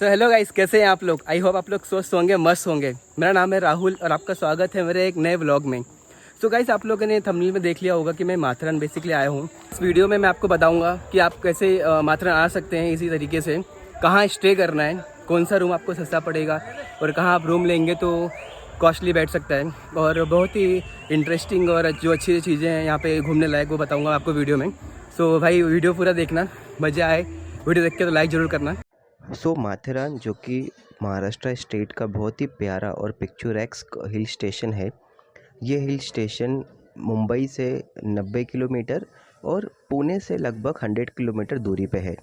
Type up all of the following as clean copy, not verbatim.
तो hello guys, कैसे हैं आप लोग। आई होप आप लोग स्वस्थ होंगे, मस्त होंगे। मेरा नाम है राहुल और आपका स्वागत है मेरे एक नए व्लॉग में। तो गाइस, आप लोगों ने थंबनेल में देख लिया होगा कि मैं माथेरान बेसिकली आया हूँ। इस वीडियो में मैं आपको बताऊंगा कि आप कैसे माथेरान आ सकते हैं। इसी तरीके से कहाँ स्टे करना है, कौन सा रूम आपको सस्ता पड़ेगा और कहाँ आप रूम लेंगे तो कॉस्टली बैठ सकता है। और बहुत ही इंटरेस्टिंग और जो अच्छी चीज़ें हैं यहाँ पे घूमने लायक वो बताऊँगा आपको वीडियो में। सो भाई वीडियो पूरा देखना, मज़ा आए। वीडियो देख के तो लाइक ज़रूर करना। माथेरान जो कि महाराष्ट्र स्टेट का बहुत ही प्यारा और पिक्चरेस्क हिल स्टेशन है। ये हिल स्टेशन मुंबई से 90 किलोमीटर और पुणे से लगभग 100 किलोमीटर दूरी पे है।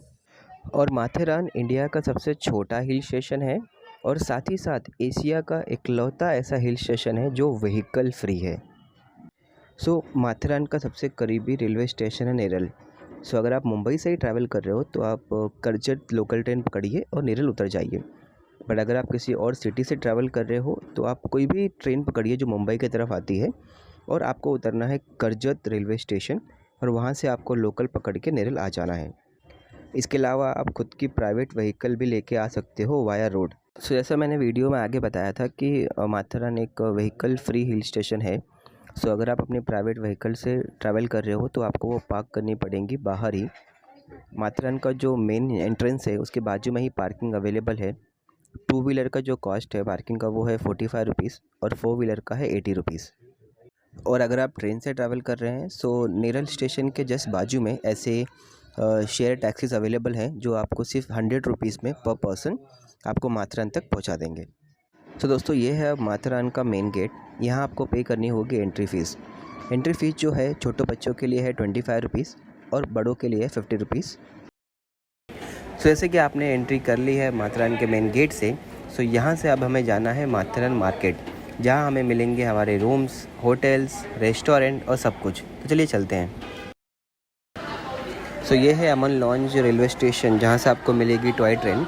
और माथेरान इंडिया का सबसे छोटा हिल स्टेशन है और साथ ही साथ एशिया का इकलौता ऐसा हिल स्टेशन है जो व्हीकल फ्री है। माथेरान का सबसे करीबी रेलवे स्टेशन है नेरल। अगर आप मुंबई से ही ट्रैवल कर रहे हो तो आप कर्जत लोकल ट्रेन पकड़िए और नेरल उतर जाइए। बट अगर आप किसी और सिटी से ट्रैवल कर रहे हो तो आप कोई भी ट्रेन पकड़िए जो मुंबई की तरफ आती है और आपको उतरना है कर्जत रेलवे स्टेशन और वहाँ से आपको लोकल पकड़ के नेरल आ जाना है। इसके अलावा आप खुद की प्राइवेट व्हीकल भी लेके आ सकते हो वाया रोड। जैसा मैंने वीडियो में आगे बताया था कि माथेरान एक व्हीकल फ्री हिल स्टेशन है। अगर आप अपनी प्राइवेट व्हीकल से ट्रैवल कर रहे हो तो आपको वो पार्क करनी पड़ेंगी बाहर ही। माथेरान का जो मेन एंट्रेंस है उसके बाजू में ही पार्किंग अवेलेबल है। 2 व्हीलर का जो कॉस्ट है पार्किंग का वो है 45 रुपीज़ और 4 व्हीलर का है 80 रुपीज़। और अगर आप ट्रेन से ट्रैवल कर रहे हैं नेरल स्टेशन के जस्ट बाजू में ऐसे शेयर टैक्सीज अवेलेबल हैं जो आपको सिर्फ 100 रुपीज़ में पर पर्सन आपको माथेरान तक पहुंचा देंगे। दोस्तों, ये है माथेरान का मेन गेट। यहाँ आपको पे करनी होगी एंट्री फ़ीस। एंट्री फ़ीस जो है छोटे बच्चों के लिए है 25 रुपीज़ और बड़ों के लिए है 50 रुपीज़। जैसे कि आपने एंट्री कर ली है माथेरान के मेन गेट से, यहाँ से अब हमें जाना है माथेरान मार्केट, जहाँ हमें मिलेंगे हमारे रूम्स, होटल्स, रेस्टोरेंट और सब कुछ। तो चलिए चलते हैं। ये है अमन लॉन्ज रेलवे स्टेशन, जहाँ से आपको मिलेगी टॉय ट्रेन।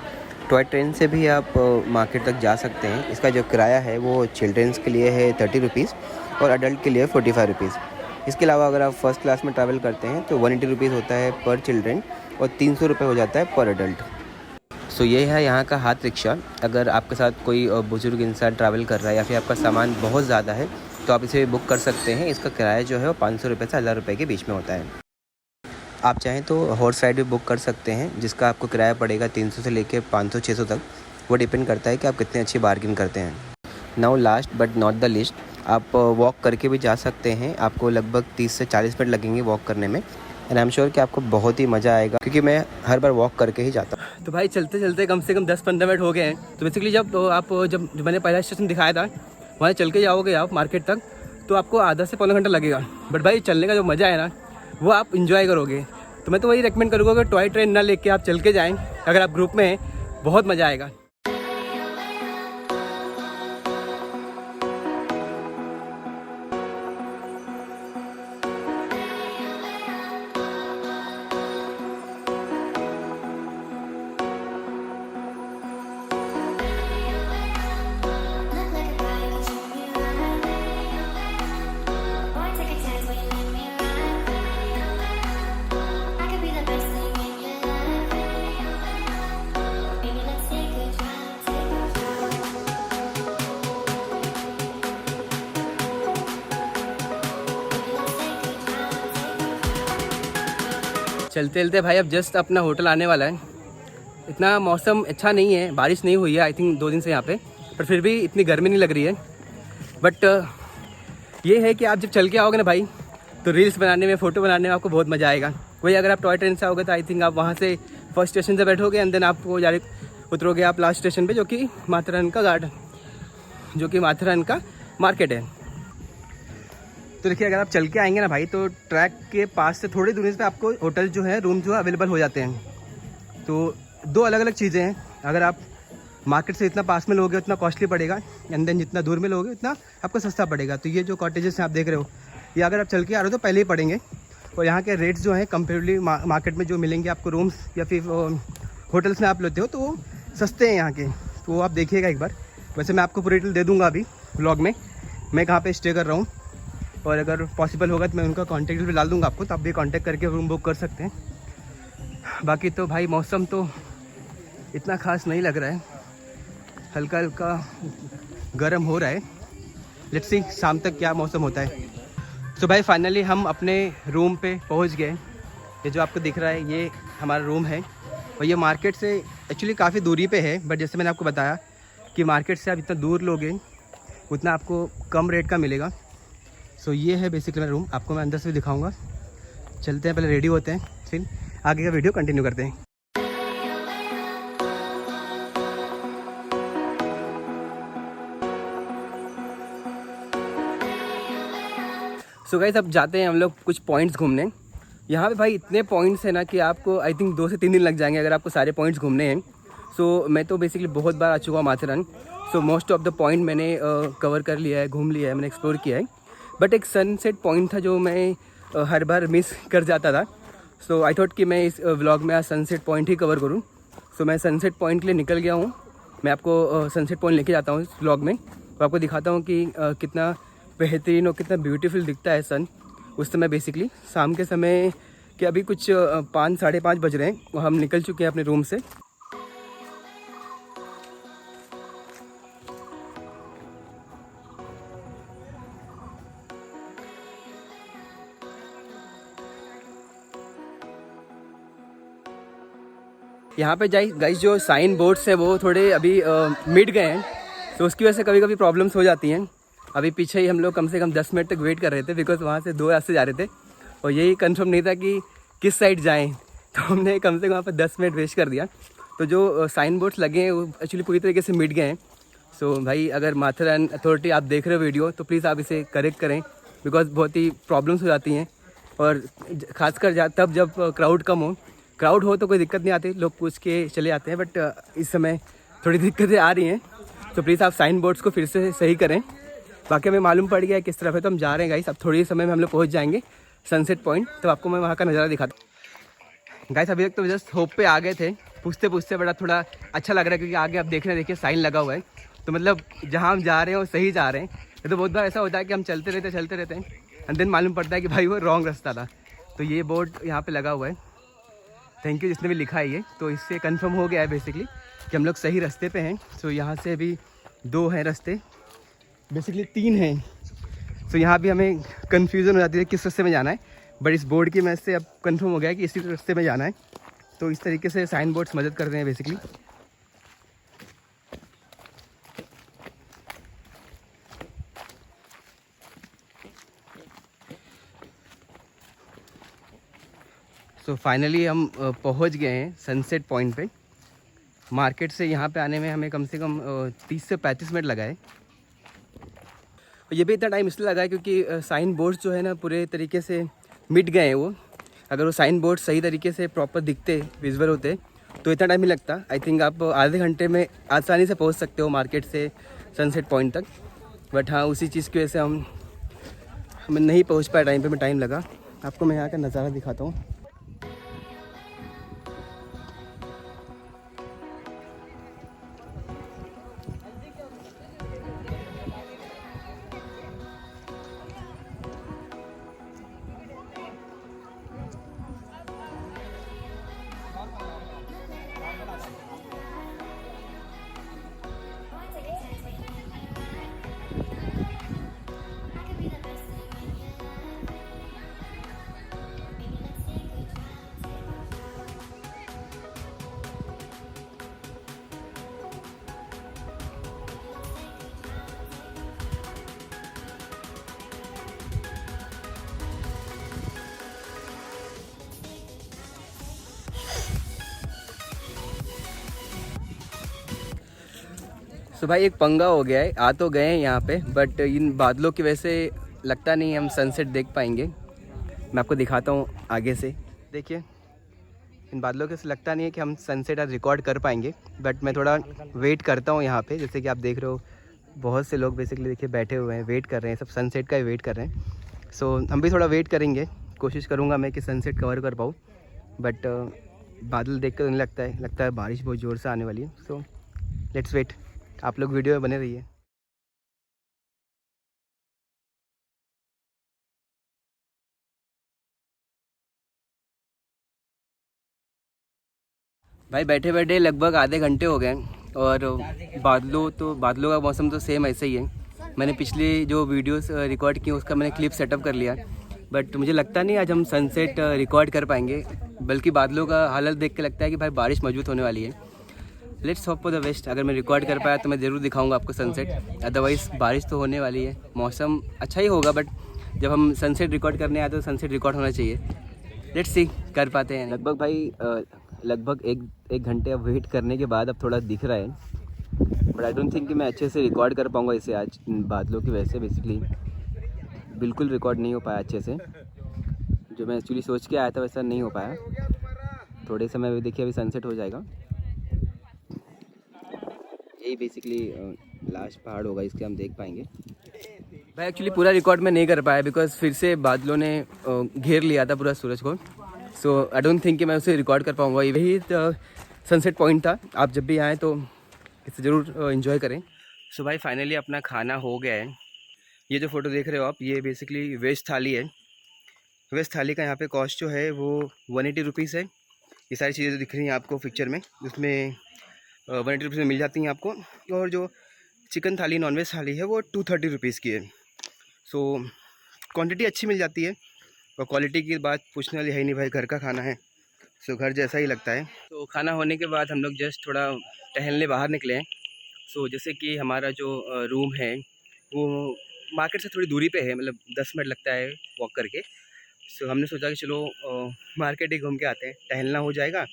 टॉय ट्रेन से भी आप मार्केट तक जा सकते हैं। इसका जो किराया है वो चिल्ड्रंस के लिए है 30 रुपीज़ और अडल्ट के लिए 45 रुपीज़। इसके अलावा अगर आप फर्स्ट क्लास में ट्रैवल करते हैं तो 180 रुपीज़ होता है पर चिल्ड्रन और 300 रुपये हो जाता है पर अडल्ट। ये है यहाँ का हाथ रिक्शा। अगर आपके साथ कोई बुजुर्ग इंसान ट्रैवल कर रहा है या फिर आपका सामान बहुत ज़्यादा है तो आप इसे बुक कर सकते हैं। इसका किराया जो है वो 500 रुपये से 1000 रुपये के बीच में होता है। आप चाहें तो हॉर्स राइड भी बुक कर सकते हैं, जिसका आपको किराया पड़ेगा 300 से लेकर 500-600 तक। वो डिपेंड करता है कि आप कितनी अच्छी बार्गिन करते हैं। Now last but not the list, आप वॉक करके भी जा सकते हैं। आपको लगभग 30 से 40 मिनट लगेंगे वॉक करने में एंड आई एम श्योर कि आपको बहुत ही मज़ा आएगा, क्योंकि मैं हर बार वॉक करके ही जाता हूँ। तो भाई चलते चलते कम से कम 10-15 मिनट हो गए हैं। तो बेसिकली जब मैंने पहला स्टेशन दिखाया था वहाँ चल के जाओगे आप मार्केट तक तो आपको आधा से पौना घंटा लगेगा। बट भाई चलने का जो मज़ा है ना वो आप इंजॉय करोगे। तो मैं तो वही रेकमेंड करूँगा कि टॉय ट्रेन ना लेके आप चल के जाएँ। अगर आप ग्रुप में हैं बहुत मज़ा आएगा। चलते चलते भाई अब जस्ट अपना होटल आने वाला है। इतना मौसम अच्छा नहीं है, बारिश नहीं हुई है आई थिंक 2 दिन से यहाँ पे, पर फिर भी इतनी गर्मी नहीं लग रही है। बट ये है कि आप जब चल के आओगे ना भाई तो रील्स बनाने में, फ़ोटो बनाने में आपको बहुत मज़ा आएगा। वही अगर आप टॉय ट्रेन से आओगे तो आई थिंक आप वहाँ से फर्स्ट स्टेशन से बैठोगे एंड देन आपको डायरेक्ट उतरोगे आप लास्ट स्टेशन पर, जो कि माथेरान का गार्डन, जो कि माथेरान का मार्केट है। तो देखिए, अगर आप चल के आएंगे ना भाई तो ट्रैक के पास से थोड़ी दूरी पे आपको होटल जो है, रूम जो है अवेलेबल हो जाते हैं। तो 2 अलग अलग चीज़ें हैं। अगर आप मार्केट से इतना पास में लोगे उतना कॉस्टली पड़ेगा एंड देन जितना दूर में लोगे उतना आपको सस्ता पड़ेगा। तो ये जो कॉटेजेस हैं आप देख रहे हो, ये अगर आप चल के आ रहे हो तो पहले ही पड़ेंगे। और यहाँ के रेट्स जो हैं कंपेरेटिवली मार्केट में जो मिलेंगे आपको रूम्स या फिर होटल्स में आप लेते हो तो वो सस्ते हैं यहाँ के। तो वो आप देखिएगा एक बार। वैसे मैं आपको पूरी डिटेल दे दूँगा अभी व्लॉग में, मैं कहाँ पर स्टे कर रहा हूँ, और अगर पॉसिबल होगा तो मैं उनका कॉन्टैक्ट भी डाल दूँगा आपको, तो आप भी कॉन्टैक्ट करके रूम बुक कर सकते हैं। बाकी तो भाई मौसम तो इतना खास नहीं लग रहा है, हल्का हल्का गर्म हो रहा है। लेट्स सी शाम तक क्या मौसम होता है। तो भाई फाइनली हम अपने रूम पे पहुंच गए। ये जो आपको दिख रहा है ये हमारा रूम है और ये मार्केट से एक्चुअली काफ़ी दूरी पे है, बट जैसे मैंने आपको बताया कि मार्केट से आप जितना दूर लोगे उतना आपको कम रेट का मिलेगा। सो ये है बेसिकली मेरा रूम, आपको मैं अंदर से भी दिखाऊंगा। चलते हैं, पहले रेडी होते हैं, फिर आगे का वीडियो कंटिन्यू करते हैं। सो गाइस अब जाते हैं हम लोग कुछ पॉइंट्स घूमने। यहाँ पे भाई इतने पॉइंट्स हैं ना कि आपको आई थिंक 2 से 3 दिन लग जाएंगे अगर आपको सारे पॉइंट्स घूमने हैं। सो मैं तो बेसिकली बहुत बार आ चुका हूँ Matheran. So most of the point मैंने कवर कर लिया है, घूम लिया है, मैंने एक्सप्लोर किया है। बट एक सनसेट पॉइंट था जो मैं हर बार मिस कर जाता था। सो आई थॉट कि मैं इस व्लॉग में आज सनसेट पॉइंट ही कवर करूँ। सो मैं सनसेट पॉइंट के लिए निकल गया हूँ। मैं आपको सनसेट पॉइंट लेके जाता हूँ इस व्लॉग में, तो आपको दिखाता हूँ कि कितना बेहतरीन और कितना ब्यूटीफुल दिखता है सन उस समय। बेसिकली शाम के समय के अभी कुछ 5 साढ़े 5 बज रहे हैं और हम निकल चुके हैं अपने रूम से। यहाँ पे गाइस जो साइन बोर्ड्स हैं वो थोड़े अभी मिट गए हैं, तो उसकी वजह से कभी कभी प्रॉब्लम्स हो जाती हैं। अभी पीछे ही हम लोग कम से कम 10 मिनट तक वेट कर रहे थे, बिकॉज वहाँ से 2 रास्ते जा रहे थे और यही कंफर्म नहीं था कि किस साइड जाएं, तो हमने कम से कम वहाँ पर 10 मिनट वेस्ट कर दिया। तो जो साइन बोर्ड्स लगे हैं वो एक्चुअली पूरी तरीके से मिट गए हैं। सो भाई अगर माथेरान अथॉरिटी आप देख रहे हो वीडियो तो प्लीज़ आप इसे करेक्ट करें, बिकॉज बहुत ही प्रॉब्लम्स हो जाती हैं। और खासकर तब जब क्राउड हो तो कोई दिक्कत नहीं आती, लोग पूछ के चले आते हैं, बट इस समय थोड़ी दिक्कतें आ रही हैं। तो प्लीज़ आप साइन बोर्ड्स को फिर से सही करें। बाकी हमें मालूम पड़ गया है किस तरफ है, तो हम जा रहे हैं गाइस। अब थोड़ी समय में हम लोग पहुंच जाएंगे सनसेट पॉइंट, तो आपको मैं वहाँ का नज़ारा दिखाता हूँ। गाइस अभी तक तो जस्ट होप पे आ गए थे, पूछते पूछते बड़ा थोड़ा अच्छा लग रहा है, क्योंकि आगे आप देखिए साइन लगा हुआ है, तो मतलब जहाँ हम जा रहे हैं वो सही जा रहे हैं। तो बहुत बार ऐसा होता है कि हम चलते रहते हैं एंड देन मालूम पड़ता है कि भाई वो रॉन्ग रास्ता था। तो ये बोर्ड यहाँ पे लगा हुआ है, थैंक यू जिसने भी लिखा है ये, तो इससे कंफर्म हो गया है बेसिकली कि हम लोग सही रास्ते पे हैं। सो यहाँ से अभी 2 हैं रास्ते, बेसिकली 3 हैं। सो यहाँ भी हमें कन्फ्यूज़न हो जाती है किस रास्ते में जाना है, बट इस बोर्ड की वजह से अब कंफर्म हो गया है कि इसी रास्ते में जाना है। तो इस तरीके से साइन बोर्ड्स मदद कर रहे हैं बेसिकली। सो फाइनली हम पहुँच गए हैं सनसेट पॉइंट पे। मार्केट से यहाँ पे आने में हमें कम से कम 30 से 35 मिनट लगा है। ये भी इतना टाइम इसलिए लगा है क्योंकि साइन बोर्ड्स जो है ना पूरे तरीके से मिट गए हैं वो। अगर वो साइन बोर्ड सही तरीके से प्रॉपर दिखते, विजुअल होते, तो इतना टाइम नहीं लगता। आई थिंक आप आधे घंटे में आसानी से पहुंच सकते हो मार्केट से सनसेट पॉइंट तक। बट हाँ, उसी चीज़ की वजह से हमें नहीं पहुंच पाए टाइम पे, में टाइम लगा। आपको मैं यहाँ का नज़ारा दिखाता हूँ। तो भाई एक पंगा हो गया है, आ तो गए हैं यहाँ पे, बट इन बादलों की वजह से लगता नहीं हम सनसेट देख पाएंगे। मैं आपको दिखाता हूँ आगे से, देखिए इन बादलों के से लगता नहीं है कि हम सनसेट आज रिकॉर्ड कर पाएंगे। बट मैं थोड़ा वेट करता हूँ यहाँ पे, जैसे कि आप देख रहे हो बहुत से लोग बेसिकली देखिए बैठे हुए हैं, वेट कर रहे हैं, सब सनसेट का ही वेट कर रहे हैं। सो हम भी थोड़ा वेट करेंगे, कोशिश करूँगा मैं कि सनसेट कवर कर पाऊँ। बट बादल देख कर नहीं लगता है बारिश बहुत ज़ोर से आने वाली है। सो लेट्स वेट, आप लोग वीडियो में बने रहिए। भाई बैठे बैठे लगभग आधे घंटे हो गए और बादलों का मौसम तो सेम ऐसे ही है। मैंने पिछली जो वीडियोस रिकॉर्ड की उसका मैंने क्लिप सेटअप कर लिया, बट मुझे लगता नहीं आज हम सनसेट रिकॉर्ड कर पाएंगे, बल्कि बादलों का हालत देख के लगता है कि भाई बारिश मजबूत होने वाली है। Let's hope for the best. अगर मैं रिकॉर्ड कर पाया तो मैं ज़रूर दिखाऊंगा आपको सनसेट, अदरवाइज़ बारिश तो होने वाली है। मौसम अच्छा ही होगा, बट जब हम सनसेट रिकॉर्ड करने आते तो सनसेट रिकॉर्ड होना चाहिए। लेट्स सी कर पाते हैं। लगभग भाई लगभग एक घंटे अब वेट करने के बाद अब थोड़ा दिख रहा है, बट आई डोंट थिंक कि मैं अच्छे से रिकॉर्ड कर पाऊँगा इसे आज बादलों की वजह से। बेसिकली बिल्कुल रिकॉर्ड नहीं हो पाया अच्छे से, जो मैं एक्चुअली सोच के आया था वैसा नहीं हो पाया। थोड़े समय में देखिए अभी सनसेट हो जाएगा। यही बेसिकली लास्ट पहाड़ होगा, इसके हम देख पाएंगे। भाई एक्चुअली पूरा रिकॉर्ड मैं नहीं कर पाया बिकॉज फिर से बादलों ने घेर लिया था पूरा सूरज को। सो आई डोंट थिंक कि मैं उसे रिकॉर्ड कर पाऊँगा। यही सनसेट पॉइंट था। आप जब भी आएँ तो इसे ज़रूर एंजॉय करें। सो भाई फाइनली अपना खाना हो गया है। ये जो फ़ोटो देख रहे हो आप, ये बेसिकली वेज थाली है। वेज थाली का यहाँ पे कॉस्ट जो है वो 180 रुपीज़ है। ये सारी चीज़ें जो दिख रही हैं आपको पिक्चर में, उसमें 180 रुपीज़ में मिल जाती हैं आपको। और जो चिकन थाली नॉनवेज थाली है वो 230 रुपीज़ की है। सो क्वांटिटी अच्छी मिल जाती है और क्वालिटी की बात पूछने वाली है नहीं भाई, घर का खाना है। सो घर जैसा ही लगता है। तो खाना होने के बाद हम लोग जस्ट थोड़ा टहलने बाहर निकले हैं। सो जैसे कि हमारा जो रूम है वो मार्केट से थोड़ी दूरी पे है, मतलब 10 मिनट लगता है वॉक करके। सो हमने सोचा कि चलो मार्केट ही घूम के आते हैं, टहलना हो जाएगा।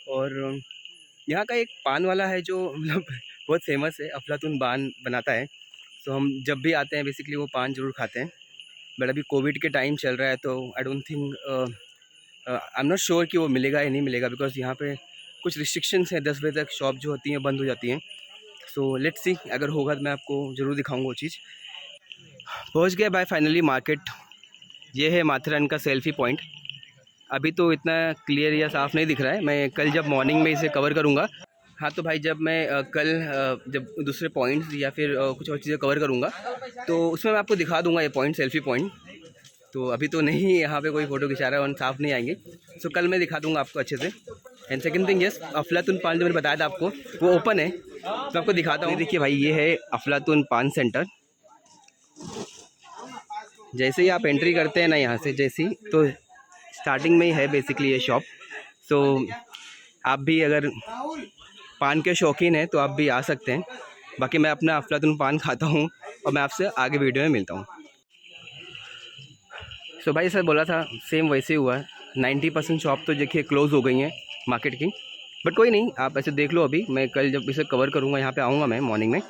और यहाँ का एक पान वाला है जो मतलब बहुत फेमस है, अफलातून पान बनाता है। सो हम जब भी आते हैं बेसिकली वो पान ज़रूर खाते हैं। बट अभी कोविड के टाइम चल रहा है तो I don't think, I am not sure कि वो मिलेगा या नहीं मिलेगा, बिकॉज यहाँ पे कुछ रिस्ट्रिक्शंस हैं। 10 बजे तक शॉप जो होती हैं बंद हो जाती हैं। सो लेट्स सी, अगर होगा तो मैं आपको ज़रूर दिखाऊंगा वो चीज़। पहुँच गया भाई फाइनली मार्केट। ये है माथेरान का सेल्फी पॉइंट। अभी तो इतना क्लियर या साफ़ नहीं दिख रहा है, मैं कल जब मॉर्निंग में इसे कवर करूँगा। हाँ तो भाई जब मैं कल जब दूसरे पॉइंट्स या फिर कुछ और चीज़ें कवर करूँगा तो उसमें मैं आपको दिखा दूँगा ये पॉइंट, सेल्फी पॉइंट। तो अभी तो नहीं यहाँ पे कोई फ़ोटो खिंचा रहा है और साफ़ नहीं आएंगे। सो कल मैं दिखा दूँगा आपको अच्छे से। एंड सेकंड थिंग, यस, अफलातून पान जो मैंने बताया था आपको वो ओपन है, तो आपको दिखाता हूँ। देखिए भाई ये है अफलातून पान सेंटर। जैसे ही आप एंट्री करते हैं ना यहाँ से, जैसे ही तो स्टार्टिंग में ही है बेसिकली ये शॉप। सो आप भी अगर पान के शौकीन हैं तो आप भी आ सकते हैं। बाकी मैं अपना अफलातून पान खाता हूँ और मैं आपसे आगे वीडियो में मिलता हूँ। सो भाई सर बोला था सेम वैसे ही हुआ है। 90% शॉप तो देखिए क्लोज़ हो गई हैं मार्केट की, बट कोई नहीं, आप ऐसे देख लो। अभी मैं कल जब इसे कवर करूँगा, यहाँ पे आऊँगा मैं मॉर्निंग में,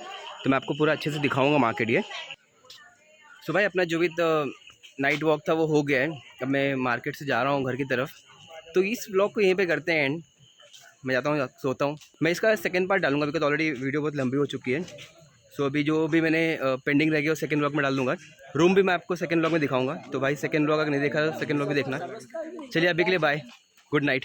तो मैं आपको पूरा अच्छे से दिखाऊँगा मार्केट ये। सो भाई अपना जो भी नाइट वॉक था वो हो गया है। अब मैं मार्केट से जा रहा हूँ घर की तरफ। तो इस ब्लॉग को यहीं पे करते हैं एंड। मैं जाता हूँ, सोता हूँ। मैं इसका सेकंड पार्ट डालूंगा बिकॉज ऑलरेडी वीडियो बहुत लंबी हो चुकी है। सो अभी जो भी मैंने पेंडिंग रह गया वो सेकंड ब्लॉग में डाल दूँगा। रूम भी मैं आपको सेकंड ब्लॉग में दिखाऊंगा। तो भाई सेकंड ब्लॉग अगर नहीं देखा तो सेकंड ब्लॉग भी देखना। चलिए अभी के लिए बाय, गुड नाइट।